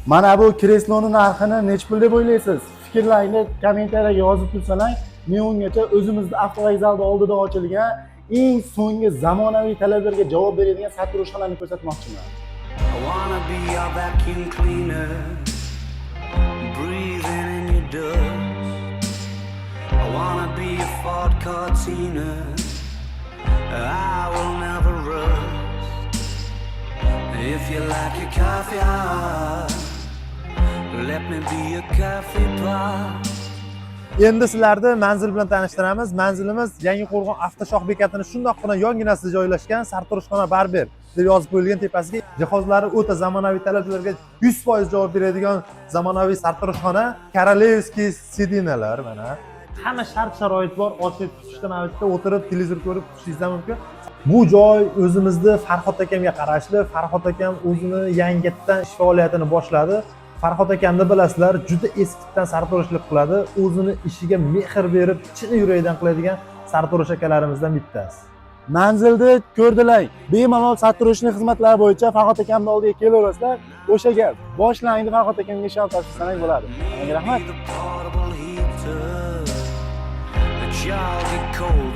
Mana bu kresloni narxini nech pul deb o'ylaysiz? Fikrlaringni kommentariyga yozib tursalar, men ungacha o'zimizda avtovokzalda oldida ochilgan eng so'nggi zamonaviy talablarga javob beradigan sartaroshxonani ko'rsatmoqchiman. I wanna be your vacuum cleaner, breathing in your dust. I wanna be a Ford Cortina, I will never rust. If you like your coffee hot, let me be a coffee pot. Endi sizlarni manzil bilan tanishtiramiz. Manzilimiz Yangiqo'rg'on avtoshoh bekatining shundoqqina yonginasida joylashgan Sartaroshxona Barber deb yozib qo'yilgan. Tepasiga jihozlari o'ta zamonaviy talablarga 100% javob beradigan zamonaviy sartaroshxona. Korolevskiy sidinalar mana. Hamma shart-sharoit bor. Ochib tutishdan avvalda o'tirib televizor ko'rib tutishingiz mumkin. Bu joy o'zimizni Farhod akamga qarashli. Farhod akam o'zini yangidan ish faoliyatini boshladi. Farhod akamni bilasizlar, juda eskidan sartaroshlik qiladi. O'zini ishiga mehr berib, chin yurakdan qiladigan sartarosh akalarimizdan bittasi. Manzilni ko'rdilar. Bemalol sartaroshlik xizmatlari bo'yicha Farhod akamning oldiga kelaverasizlar. O'sha gap. Boshlangni Farhod akamga ishonib tashlasang bo'ladi. Menga rahmat. The portable heater, the jolly cold